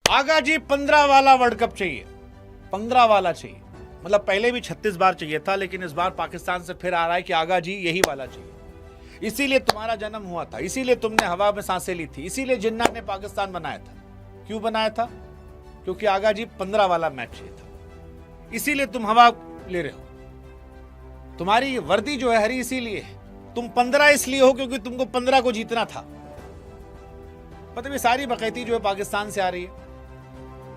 आगा जी 15 वाला world cup चाहिए, 15 वाला चाहिए। मतलब पहले भी 36 बार चाहिए था, लेकिन इस बार पाकिस्तान से फिर आ रहा है कि आगा जी यही वाला चाहिए। इसीलिए तुम्हारा जन्म हुआ था, इसीलिए तुमने हवा में सांसें ली थी, इसीलिए जिन्ना ने पाकिस्तान बनाया था। क्यों बनाया था? क्योंकि आगा जी 15 वाला मैच चाहिए था, इसीलिए तुम हवा ले रहे हो। तुम्हारी वर्दी जो है हरी इसीलिए है, तुम 15 इसलिए हो क्योंकि तुमको 15 को जीतना था। मतलब ये सारी बकैती जो है पाकिस्तान से आ रही है।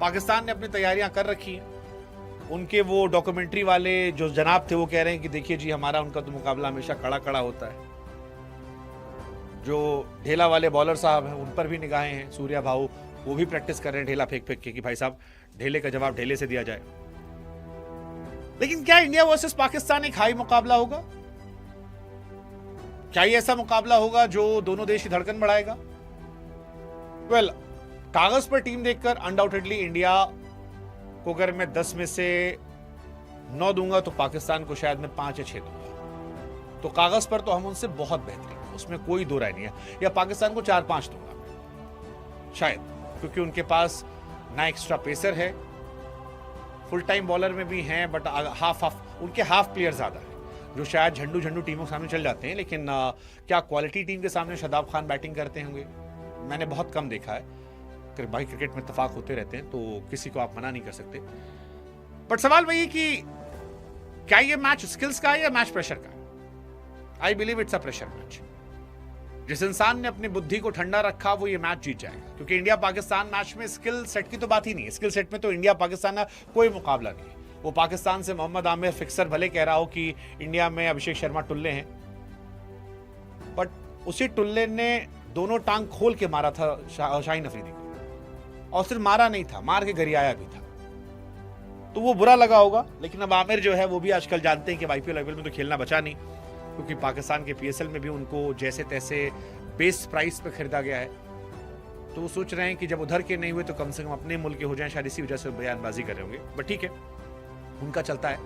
पाकिस्तान ने अपनी तैयारियां कर रखी हैं। उनके वो डॉक्यूमेंट्री वाले जो जनाब थे वो कह रहे हैं कि देखिए जी हमारा उनका तो मुकाबला हमेशा कड़ा कड़ा होता है। जो ढेला वाले बॉलर साहब हैं उन पर भी निगाहें हैं, सूर्या भाऊ वो भी प्रैक्टिस कर रहे हैं ढेला फेंक फेंक के कि भाई साहब ढेले का जवाब ढेले से दिया जाए। लेकिन क्या इंडिया वर्सेस पाकिस्तान एक हाई मुकाबला होगा? क्या ये ऐसा मुकाबला होगा जो दोनों देश की धड़कन बढ़ाएगा? वेल, कागज पर टीम देखकर अनडाउटेडली इंडिया को अगर मैं 10 में से 9 दूंगा तो पाकिस्तान को शायद मैं 5 या 6 दूंगा। तो कागज पर तो हम उनसे बहुत बेहतरीन हैं, उसमें कोई दो राय नहीं है। या पाकिस्तान को 4-5 दूंगा शायद, क्योंकि उनके पास ना एक्स्ट्रा पेसर है, फुल टाइम बॉलर में भी हैं, बट उनके हाफ प्लेयर ज्यादा है जो शायद झंडू झंडू टीमों के सामने चल जाते हैं। लेकिन क्या क्वालिटी टीम के सामने शादाब खान बैटिंग करते होंगे? मैंने बहुत कम देखा है। भाई क्रिकेट में इत्तेफाक होते रहते हैं तो किसी को आप मना नहीं कर सकते। बट सवाल वही कि क्या ये मैच स्किल्स का है या मैच प्रेशर का? I believe it's a pressure match. जिस इंसान ने अपनी बुद्धि को ठंडा रखा वो ये मैच जीत जाएगा, क्योंकि इंडिया पाकिस्तान मैच में स्किल सेट की तो बात ही नहीं है। स्किल सेट में तो इंडिया पाकिस्तान का कोई मुकाबला नहीं है। वो पाकिस्तान से मोहम्मद आमिर फिक्सर भले कह रहा हो कि इंडिया में अभिषेक शर्मा टुल्ले हैं, बट उसी टुल्ले ने दोनों टांग खोल के मारा था शाहीन अफरीदी को, और सिर्फ मारा नहीं था, मार के गरियाया भी था। तो वो बुरा लगा होगा। लेकिन अब आमिर जो है वो भी आजकल जानते हैं कि आईपीएल लेवल में तो खेलना बचा नहीं, क्योंकि पाकिस्तान के पीएसएल में भी उनको जैसे तैसे बेस प्राइस पे खरीदा गया है। तो वो सोच रहे हैं कि जब उधर के नहीं हुए तो कम से कम अपने मुल्क के हो जाएं, शायद इसी वजह से बयानबाजी कर रहे होंगे। बट ठीक है, उनका चलता है।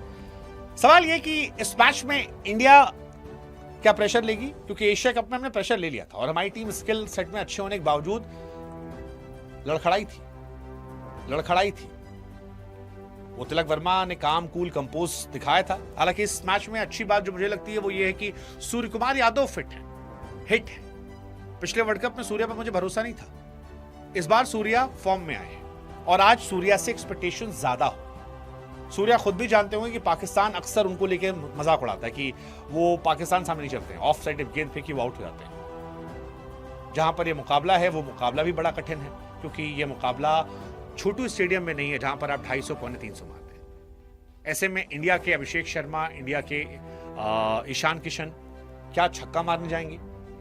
सवाल ये कि इस मैच में इंडिया क्या प्रेशर लेगी, क्योंकि एशिया कप में हमने प्रेशर ले लिया था और हमारी टीम स्किल सेट में अच्छे होने के बावजूद लड़खड़ाई थी। वो तिलक वर्मा ने काम कूल कंपोज दिखाया था। हालांकि इस मैच में अच्छी बात जो मुझे लगती है वो ये है कि सूर्य कुमार यादव हिट है। पिछले वर्ल्ड कप में सूर्या पर मुझे भरोसा नहीं था, इस बार सूर्या फॉर्म में आए हैं और आज सूर्या से एक्सपेक्टेशन ज्यादा हो। सूर्या खुद भी जानते होंगे कि पाकिस्तान अक्सर उनको लेके मजाक उड़ाता है कि वो पाकिस्तान सामने नहीं चलते हैं, ऑफ साइड गेंद फेंकी वो आउट हो जाते हैं। जहां पर ये मुकाबला है वो मुकाबला भी बड़ा कठिन है, क्योंकि ये मुकाबला छोटू स्टेडियम में नहीं है जहां पर आप 250 पौने 300 मारते हैं। ऐसे में इंडिया के अभिषेक शर्मा, इंडिया के ईशान किशन क्या छक्का मारने जाएंगे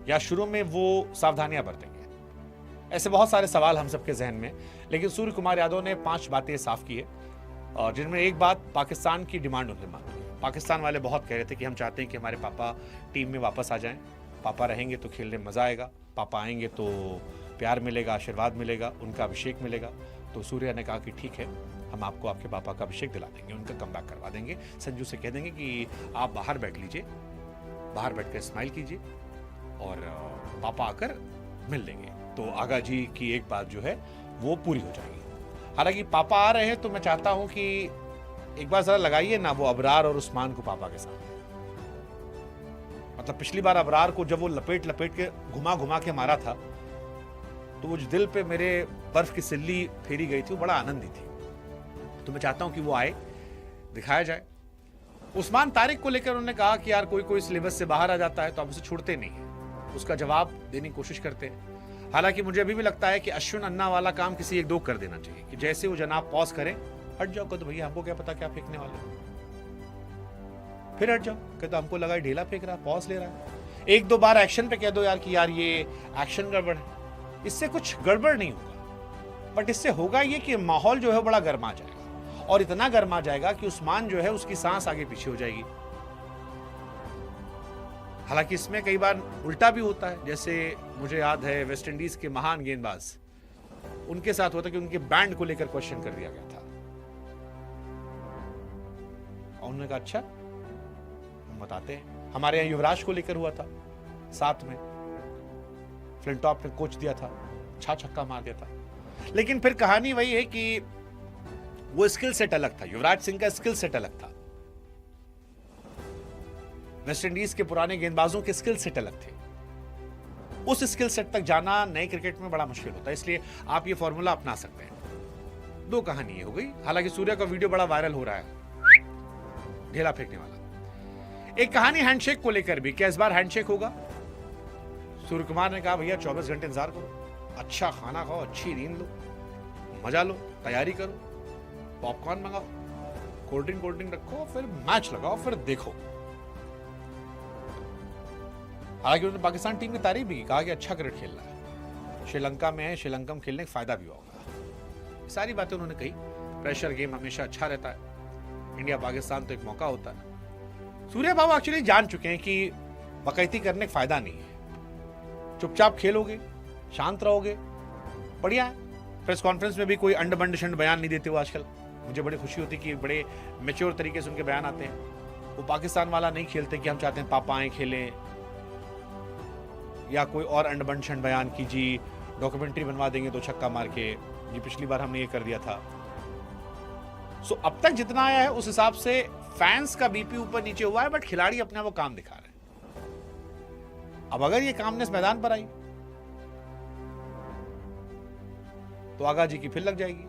या शुरू में वो सावधानियां बरतेंगे? ऐसे बहुत सारे सवाल हम सबके जहन में। लेकिन सूर्य कुमार यादव ने 5 बातें साफ की है, और जिनमें एक बात पाकिस्तान की डिमांड उन्होंने मांगी है। पाकिस्तान वाले बहुत कह रहे थे कि हम चाहते हैं कि हमारे पापा टीम में वापस आ जाएं, पापा रहेंगे तो खेलने में मजा आएगा, पापा आएंगे तो प्यार मिलेगा, आशीर्वाद मिलेगा, उनका अभिषेक मिलेगा। तो सूर्या ने कहा कि ठीक है, हम आपको आपके पापा का अभिषेक दिला देंगे, उनका कमबैक करवा देंगे। संजू से कह देंगे कि आप बाहर बैठ लीजिए, बाहर बैठ कर स्माइल कीजिए और पापा आकर मिल लेंगे। तो आगा जी की एक बात जो है वो पूरी हो जाएगी। हालांकि पापा आ रहे हैं तो मैं चाहता हूं कि एक बार जरा लगाइए ना वो अबरार और उस्मान को पापा के सामने। मतलब पिछली बार अबरार को जब वो लपेट के घुमा के मारा था तो वो दिल पे मेरे बर्फ की सिल्ली फेरी गई थी, वो बड़ा आनंदी थी। तो मैं चाहता हूं कि वो आए, दिखाया जाए। उस्मान तारिक को लेकर उन्होंने कहा कि यार कोई सिलेबस से बाहर आ जाता है तो आप उसे छोड़ते नहीं है, उसका जवाब देने की कोशिश करते हैं। हालांकि मुझे अभी भी लगता है कि अश्विन अन्ना वाला काम किसी 1-2 कर देना चाहिए, कि जैसे वो जनाब पॉज करें, हट जाओ, तो भैया हमको क्या पता क्या फेंकने वाले, फिर हट जाओ, कहते हमको लगा ढेला फेंक रहा है, पॉज ले रहा है। 1-2 बार एक्शन पे कह दो यार कि यार ये एक्शन गड़बड़ है। इससे कुछ गड़बड़ नहीं होगा, बट इससे होगा ये कि माहौल जो है बड़ा गर्मा जाएगा, और इतना गर्मा जाएगा कि उस्मान जो है उसकी सांस आगे पीछे हो जाएगी। हालांकि इसमें कई बार उल्टा भी होता है, जैसे मुझे याद है वेस्ट इंडीज के महान गेंदबाज, उनके साथ हुआ था कि उनके बैंड को लेकर क्वेश्चन कर दिया गया था और उन्होंने कहा अच्छा हम बताते हैं। हमारे यहाँ युवराज को लेकर हुआ था, साथ में फ्लिंटॉप ने कोच दिया था, छक्का मार दिया था। लेकिन फिर कहानी वही है कि वो स्किल सेट अलग था, युवराज सिंह का स्किल सेट अलग था, वेस्ट इंडीज के पुराने गेंदबाजों के स्किल सेट अलग थे। उस स्किल सेट तक जाना नए क्रिकेट में बड़ा मुश्किल होता है, इसलिए आप ये फॉर्मूला अपना सकते हैं। दो कहानी ये हो गई। हालांकि सूर्या का वीडियो बड़ा वायरल हो रहा है, ढेला फेंकने वाला। एक कहानी हैंडशेक को लेकर भी, क्या इस बार हैंडशेक होगा? सूर्य कुमार ने कहा भैया 24 घंटे इंतजार करो, अच्छा खाना खाओ, अच्छी नींद लो, मजा लो, तैयारी करो, पॉपकॉर्न मंगाओ, कोल्ड ड्रिंक रखो, फिर मैच लगाओ, फिर देखो। हालांकि उन्होंने पाकिस्तान टीम की तारीफ भी की, कहा कि अच्छा क्रिकेट खेल रहा है, श्रीलंका में है, श्रीलंका में खेलने का फायदा भी होगा। सारी बातें उन्होंने कही। प्रेशर गेम हमेशा अच्छा रहता है, इंडिया पाकिस्तान तो एक मौका होता है। सूर्या बाबू एक्चुअली जान चुके हैं कि बकैती करने का फायदा नहीं है, चुपचाप खेलोगे, शांत रहोगे, बढ़िया है। प्रेस कॉन्फ्रेंस में भी कोई अंड बंड शंड बयान नहीं देते हो आजकल। मुझे बड़ी खुशी होती कि बड़े मेच्योर तरीके से उनके बयान आते हैं। वो पाकिस्तान वाला नहीं खेलते कि हम चाहते हैं पापा आए खेलें, या कोई और अंड बंड शंड बयान की जी डॉक्यूमेंट्री बनवा देंगे तो छक्का मार के, जी पिछली बार हमने ये कर दिया था। सो अब तक जितना आया है उस हिसाब से फैंस का बीपी ऊपर नीचे हुआ है, बट खिलाड़ी अपना वो काम दिखा रहे हैं। अब अगर ये कामनेस मैदान पर आई तो आगा जी की फिर लग जाएगी,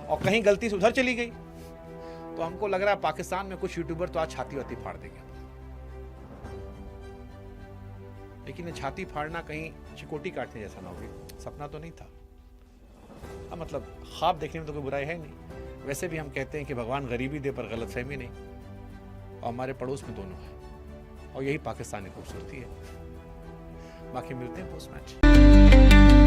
और कहीं गलती से उधर चली गई तो हमको लग रहा है पाकिस्तान में कुछ यूट्यूबर तो आज छाती वाती फाड़ देंगे। लेकिन ये छाती फाड़ना कहीं चिकोटी काटने जैसा ना होगी, सपना तो नहीं था। अब मतलब ख्वाब देखने में तो कोई बुराई है नहीं। वैसे भी हम कहते हैं कि भगवान गरीबी दे पर गलतफहमी नहीं, और हमारे पड़ोस में दोनों है, और यही पाकिस्तान की खूबसूरती है। बाकी मिलते हैं पोस्ट मैच।